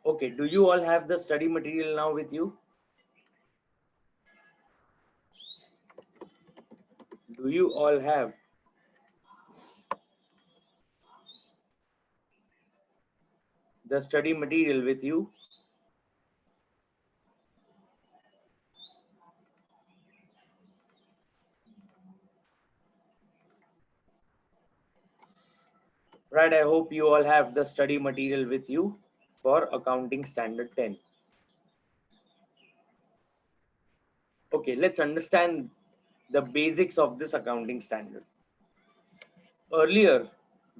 Okay, do you all have the study material now with you? Do you all have the study material with you? Right, I hope you all have the study material with you for Accounting Standard 10. Okay, let's understand the basics of this accounting standard. Earlier,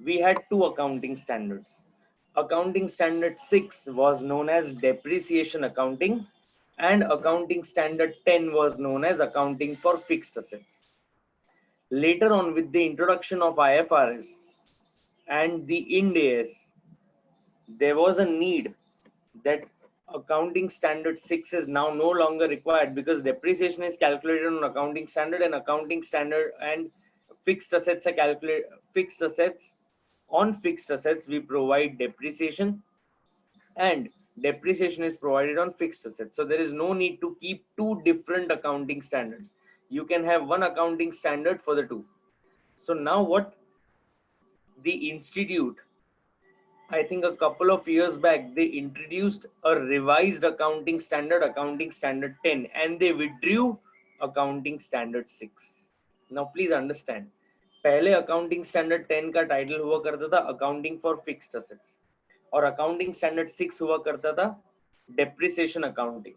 we had two accounting standards. Accounting Standard 6 was known as depreciation accounting, and Accounting Standard 10 was known as accounting for fixed assets. Later on, with the introduction of IFRS and the Ind AS, there was a need that accounting standard 6 is now no longer required, because depreciation is calculated on accounting standard, and accounting standard and fixed assets are calculated. Fixed assets, on fixed assets we provide depreciation, and depreciation is provided on fixed assets. So there is no need to keep two different accounting standards. You can have one accounting standard for the two. So now what the institute, I think a couple of years back, they introduced a revised accounting standard 10, and they withdrew accounting standard 6. Now please understand, पहले accounting standard 10 का title हुआ करता था accounting for fixed assets, और accounting standard 6 हुआ करता था depreciation accounting.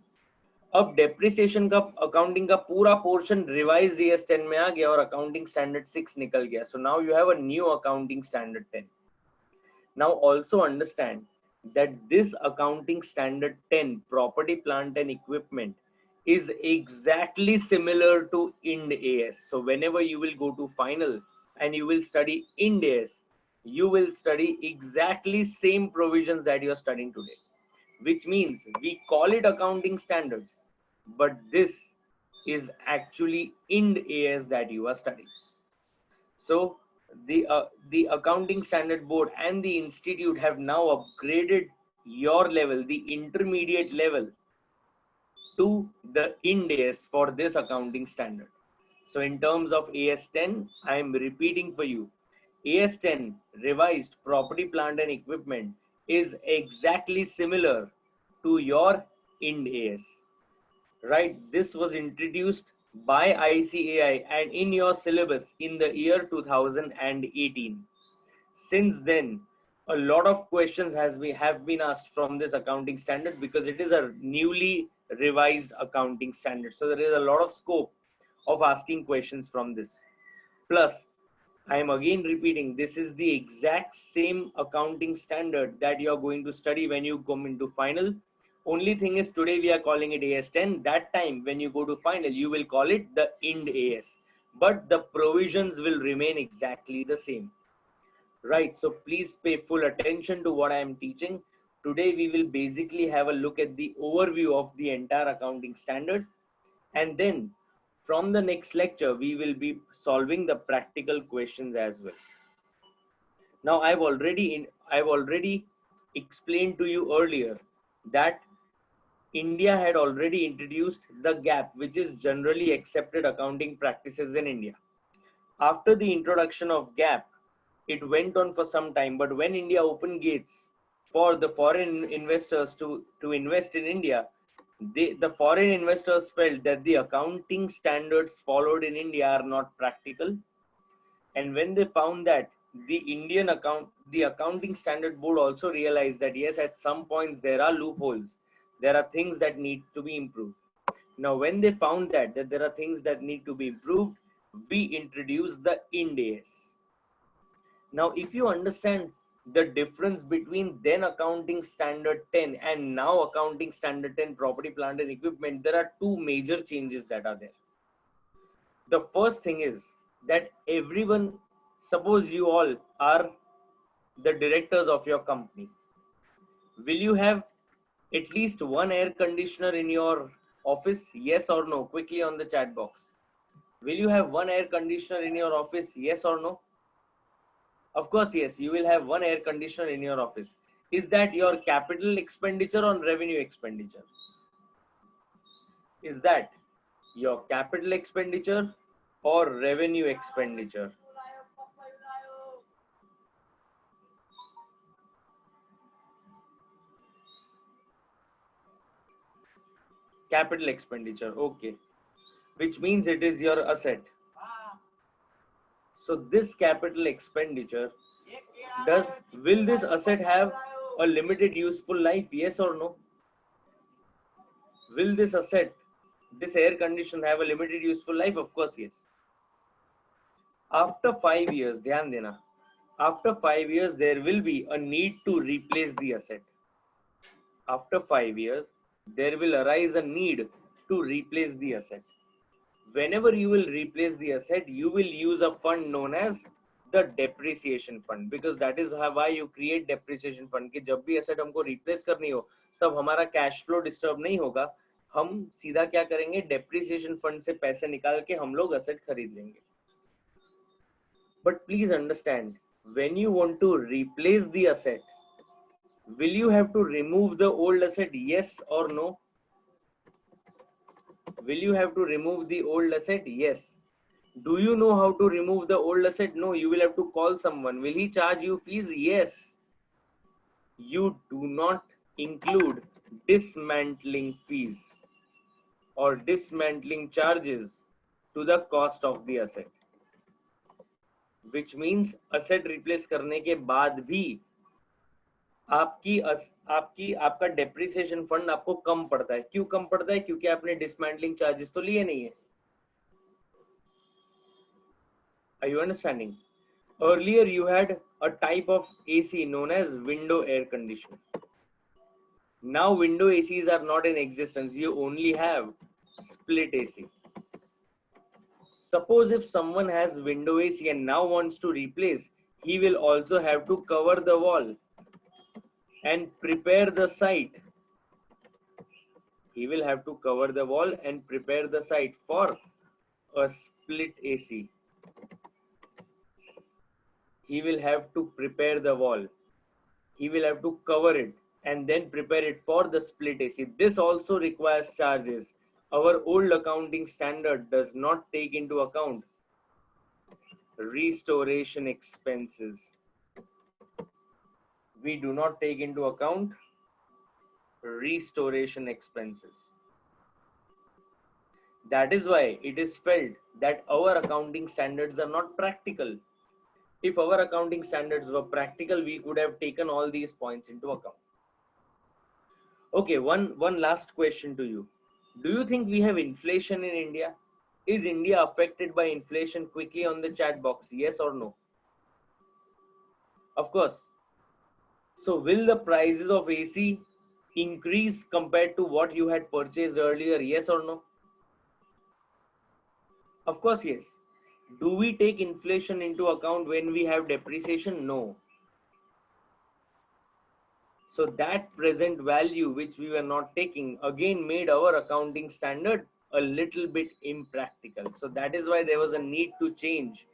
अब डेप्रिसिएशन का अकाउंटिंग का पूरा पोर्शन रिवाइज्ड AS-10 में आ गया और अकाउंटिंग स्टैंडर्ड 6 निकल गया. So now you have a new accounting standard 10. Now also understand that this accounting standard 10, property, plant and equipment, is exactly similar to Ind AS. So whenever you will go to final and you will study Ind AS, you will study exactly same provisions that you are studying today, which means we call it accounting standards, but this is actually Ind AS that you are studying. So the accounting standard board and the institute have now upgraded your level, the intermediate level, to the Ind AS for this accounting standard. So in terms of AS-10, I am repeating for you, AS-10 revised property, plant and equipment is exactly similar to your Ind AS. Right, this was introduced by ICAI and in your syllabus in the year 2018. Since then, a lot of questions have been asked from this accounting standard, because it is a newly revised accounting standard. So there is a lot of scope of asking questions from this. Plus, I am again repeating, this is the exact same accounting standard that you are going to study when you come into final. Only thing is, today we are calling it AS-10. That time when you go to final, you will call it the Ind AS. But the provisions will remain exactly the same. Right, so please pay full attention to what I am teaching. Today we will basically have a look at the overview of the entire accounting standard, and then from the next lecture we will be solving the practical questions as well. Now I've already explained to you earlier that India had already introduced the GAAP, which is generally accepted accounting practices in India. After the introduction of GAAP, it went on for some time, but when India opened gates for the foreign investors to invest in India, the foreign investors felt that the accounting standards followed in India are not practical. And when they found that, the accounting standard board also realized that yes, at some points there are loopholes, there are things that need to be improved. Now, when they found that there are things that need to be improved, we introduced the Ind AS. Now, if you understand the difference between then accounting standard 10 and now accounting standard 10 property, plant and equipment, there are two major changes that are there. The first thing is that everyone, suppose you all are the directors of your company, will you have at least one air conditioner in your office? Yes or no? Quickly on the chat box. Will you have one air conditioner in your office? Yes or no? Of course, yes, you will have one air conditioner in your office. Is that your capital expenditure or revenue expenditure? Is that your capital expenditure or revenue expenditure? Capital expenditure, okay. Which means it is your asset. So this capital expenditure, will this asset have a limited useful life? Yes or no? Will this asset, this air conditioner, have a limited useful life? Of course, yes. After 5 years, dhyan dena, after 5 years, there will be a need to replace the asset. After 5 years, there will arise a need to replace the asset. Whenever you will replace the asset, you will use a fund known as the depreciation fund, because that is why you create depreciation fund कि जब भी asset हमको replace करनी हो तब हमारा cash flow disturb नहीं होगा, हम सीधा क्या करेंगे, depreciation fund से पैसे निकाल के हम लोग asset खरीद लेंगे. But please understand, when you want to replace the asset, will you have to remove the old asset? Yes or no? Will you have to remove the old asset? Yes. Do you know how to remove the old asset? No, you will have to call someone. Will he charge you fees? Yes. You do not include dismantling fees or dismantling charges to the cost of the asset. Which means asset replace करने के बाद भी आपका depreciation fund आपको कम पड़ता है. क्यों कम पड़ता है? क्योंकि आपने dismantling charges तो लिए नहीं है. Are you understanding? Earlier you had a type of AC known as window air conditioner. Now window ACs are not in existence. You only have split AC. Suppose if someone has window AC and now wants to replace, he will also have to cover the wall and prepare the site. He will have to cover the wall and prepare the site for a split AC. He will have to prepare the wall. He will have to cover it and then prepare it for the split AC. This also requires charges. Our old accounting standard does not take into account restoration expenses. We do not take into account restoration expenses. That is why it is felt that our accounting standards are not practical. If our accounting standards were practical, we could have taken all these points into account. Okay, one last question to you. Do you think we have inflation in India? Is India affected by inflation? Quickly on the chat box, yes or no? Of course. So will the prices of AC increase compared to what you had purchased earlier? Yes or no? Of course, yes. Do we take inflation into account when we have depreciation? No. So that present value which we were not taking again made our accounting standard a little bit impractical. So that is why there was a need to change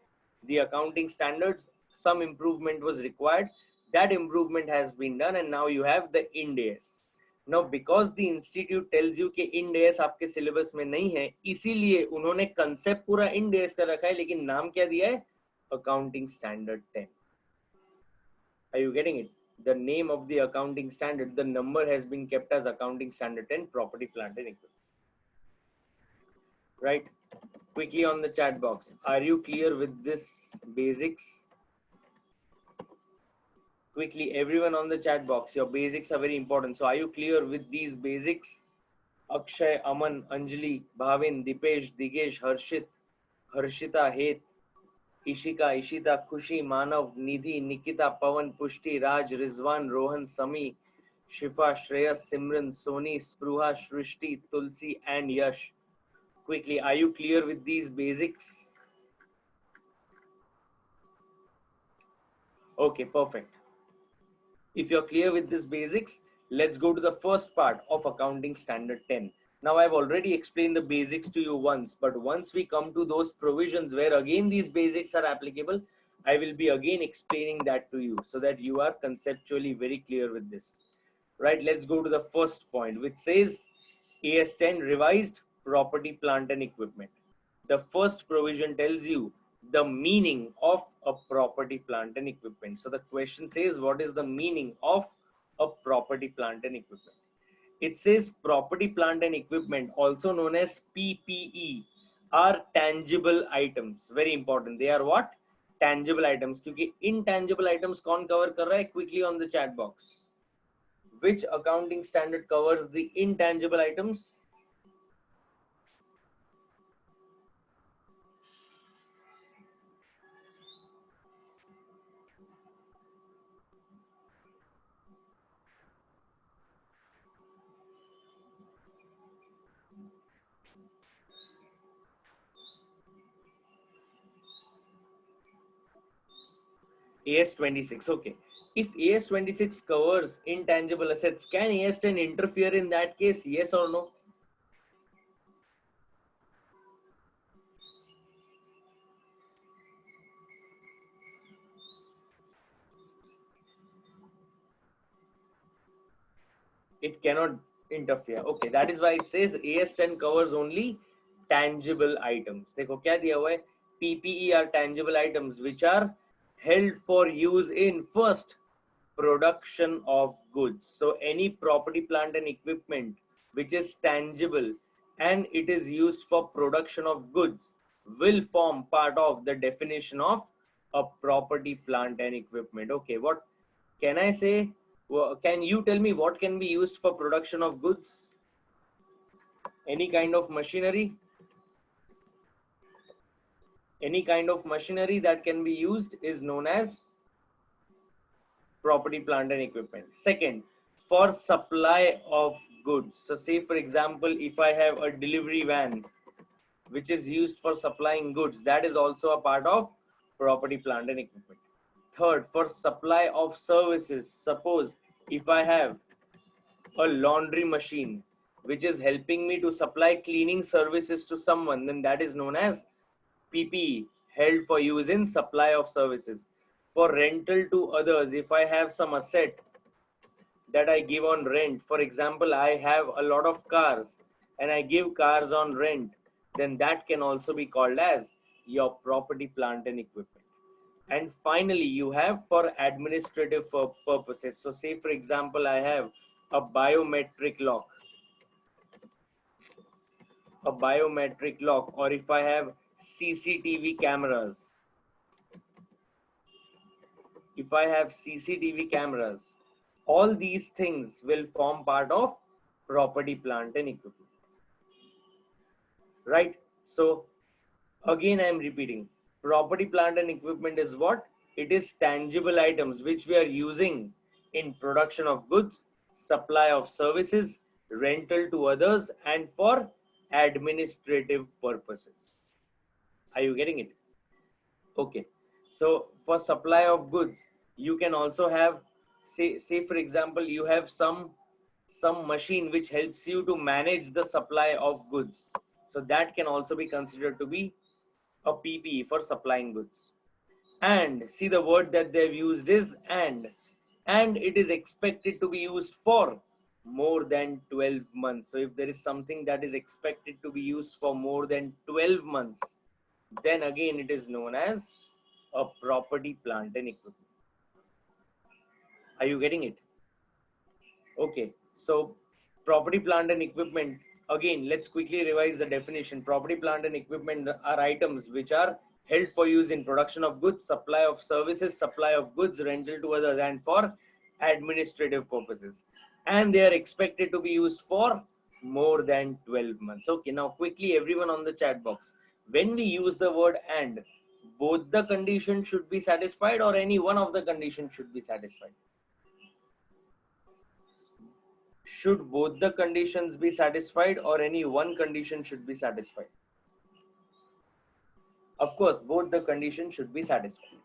the accounting standards. Some improvement was required. That improvement has been done and now you have the Ind AS. Now because the institute tells you कि Ind AS आपके syllabus में नहीं है, इसीलिए उन्होंने concept पूरा Ind AS का रखा है, लेकिन नाम क्या दिया है? Accounting Standard 10. Are you getting it? The name of the accounting standard, the number has been kept as Accounting Standard 10, Property, Plant and Equipment. Right? Quickly on the chat box. Are you clear with this basics? Quickly, everyone on the chat box. Your basics are very important. So are you clear with these basics? Akshay, Aman, Anjali, Bhavin, Dipesh, Digesh, Harshit, Harshita, Het, Ishika, Ishita, Khushi, Manav, Nidhi, Nikita, Pawan, Pushti, Raj, Rizwan, Rohan, Sami, Shifa, Shreyas, Simran, Soni, Spruha, Shrishti, Tulsi and Yash. Quickly, are you clear with these basics? Okay, perfect. If you're clear with these basics, let's go to the first part of Accounting Standard 10. Now, I've already explained the basics to you once, but once we come to those provisions where again these basics are applicable, I will be again explaining that to you so that you are conceptually very clear with this. Right, let's go to the first point, which says AS-10 revised property, plant and equipment. The first provision tells you the meaning of a property, plant and equipment. So the question says, what is the meaning of a property, plant and equipment? It says property, plant and equipment, also known as PPE, are tangible items. Very important. They are what? Tangible items. क्योंकि intangible items कौन cover कर रहा है? Quickly on the chat box. Which accounting standard covers the intangible items? AS-26. Okay. If AS-26 covers intangible assets, can AS-10 interfere in that case? Yes or no? It cannot interfere. Okay, that is why it says AS-10 covers only tangible items. देखो क्या दिया हुआ है? PPE are tangible items which are held for use in first production of goods. So any property, plant and equipment which is tangible and it is used for production of goods will form part of the definition of a property, plant and equipment. Okay, what can I say? Can you tell me what can be used for production of goods? Any kind of machinery? Any kind of machinery that can be used is known as property, plant and equipment. Second, for supply of goods. So say for example, if I have a delivery van which is used for supplying goods, that is also a part of property, plant and equipment. Third, for supply of services. Suppose if I have a laundry machine which is helping me to supply cleaning services to someone, then that is known as PPE, held for use in supply of services. For rental to others, if I have some asset that I give on rent, for example, I have a lot of cars and I give cars on rent, then that can also be called as your property, plant and equipment. And finally, you have for administrative purposes. So say for example, I have a biometric lock, or if I have CCTV cameras, all these things will form part of property, plant and equipment. Right? So again, I am repeating, property, plant and equipment is what? It is tangible items which we are using in production of goods, supply of services, rental to others, and for administrative purposes. Are you getting it? Okay. So for supply of goods, you can also have, say for example, you have some machine which helps you to manage the supply of goods. So that can also be considered to be a PPE for supplying goods. And see, the word that they've used is and it is expected to be used for more than 12 months. So if there is something that is expected to be used for more than 12 months, then again it is known as a property, plant and equipment. Are you getting it? Okay, so property, plant and equipment, again let's quickly revise the definition. Property, plant and equipment are items which are held for use in production of goods, supply of services, supply of goods, rental to others, and for administrative purposes, and they are expected to be used for more than 12 months. Okay, now quickly everyone on the chat box, when we use the word and, both the conditions should be satisfied or any one of the conditions should be satisfied? Should both the conditions be satisfied or any one condition should be satisfied? Of course, both the conditions should be satisfied.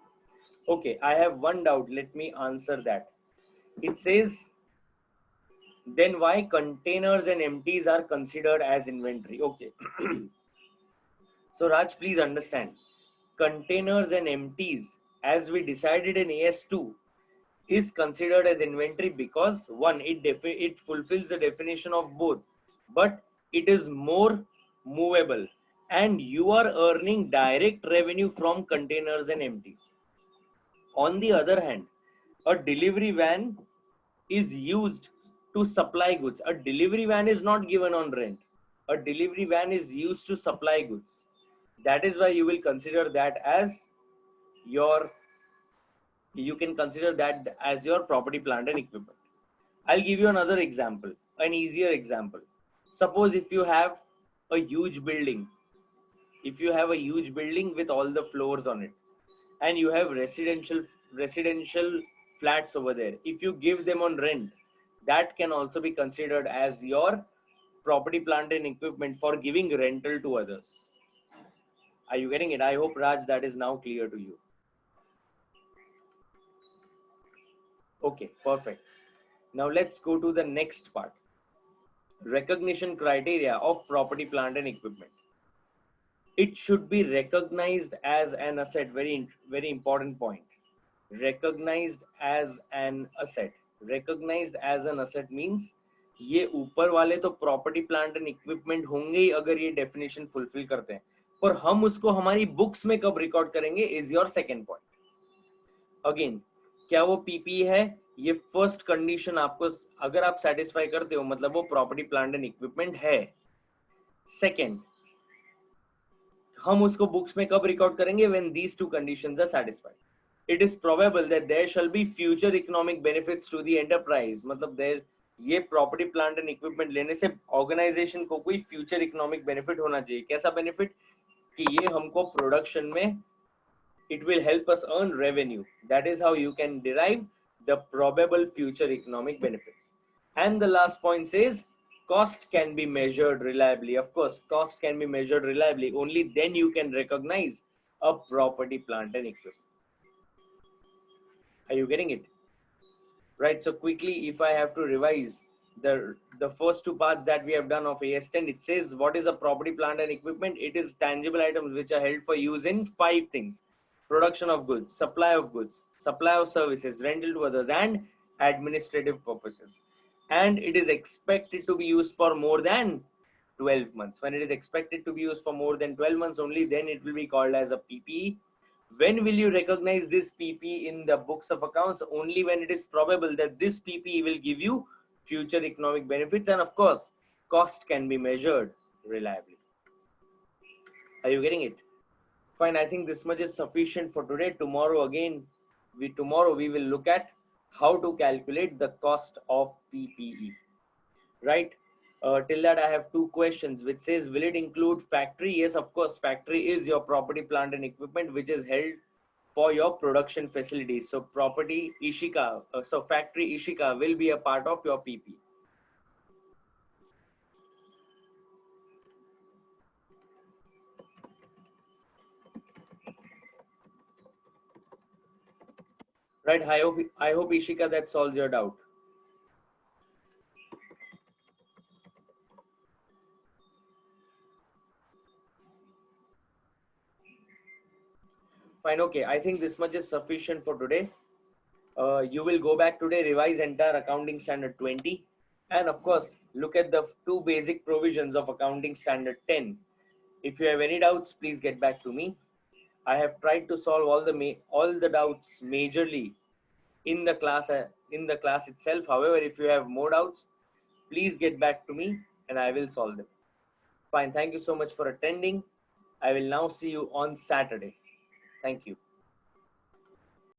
Okay, I have one doubt. Let me answer that. It says, then why containers and empties are considered as inventory? Okay. So Raj, please understand. Containers and empties as we decided in AS2, is considered as inventory because one, it fulfills the definition of both, but it is more movable, and you are earning direct revenue from containers and empties. On the other hand, a delivery van is used to supply goods. A delivery van is not given on rent. A delivery van is used to supply goods. That is why you will consider that as your, you can consider that as your property, plant and equipment. I'll give you another example, an easier example. Suppose if you have a huge building, with all the floors on it, and you have residential flats over there, if you give them on rent, that can also be considered as your property, plant and equipment for giving rental to others. Are you getting it? I hope, Raj, that is now clear to you. Okay, perfect. Now let's go to the next part. Recognition criteria of property, plant and equipment. It should be recognized as an asset. Very important point. Recognized as an asset. Recognized as an asset means ये ऊपर वाले तो property, plant and equipment होंगे ही अगर ये definition fulfil करते हैं, पर हम उसको हमारी बुक्स में कब रिकॉर्ड करेंगे is your second point. Again, क्या वो पीपी है, ये फर्स्ट कंडीशन आपको, अगर आप सेटिस्फाई करते हो मतलब वो प्रॉपर्टी, प्लांट एंड इक्विपमेंट है. सेकंड, हम उसको बुक्स में कब रिकॉर्ड करेंगे, when these two conditions are satisfied. It is probable that there shall be future economic benefits to the enterprise. मतलब देयर, ये प्रॉपर्टी, प्लांट एंड इक्विपमेंट लेने से ऑर्गेनाइजेशन को कोई फ्यूचर इकोनॉमिक बेनिफिट होना चाहिए. कैसा बेनिफिट? कि ये हमको प्रोडक्शन में, it will help us earn revenue. That is how you can derive the probable future economic benefits. And the last point says cost can be measured reliably. Of course, cost can be measured reliably. Only then you can recognize a property, plant and equipment. Are you getting it? Right. So quickly, if I have to revise the first two parts that we have done of AS-10, it says what is a property, plant and equipment? It is tangible items which are held for use in 5 things: production of goods, supply of services, rental to others, and administrative purposes. And it is expected to be used for more than 12 months. When it is expected to be used for more than 12 months only, then it will be called as a PPE. When will you recognize this PP in the books of accounts? Only when it is probable that this PP will give you future economic benefits, and of course, cost can be measured reliably. Are you getting it? Fine, I think this much is sufficient for today. Tomorrow again, we will look at how to calculate the cost of PPE. Right? Till that, I have 2 questions which says, will it include factory? Yes, of course, factory is your property, plant and equipment which is held for your production facilities. So property Ishika, so factory Ishika will be a part of your PP. Right, I hope Ishika that solves your doubt. Fine, okay, I think this much is sufficient for today. You will go back today, revise entire accounting standard 20, and of course look at the 2 basic provisions of accounting standard 10. If you have any doubts, please get back to me. I have tried to solve all the doubts majorly in the class itself. However, if you have more doubts, please get back to me and I will solve them. Fine, thank you so much for attending. I will now see you on Saturday. Thank you.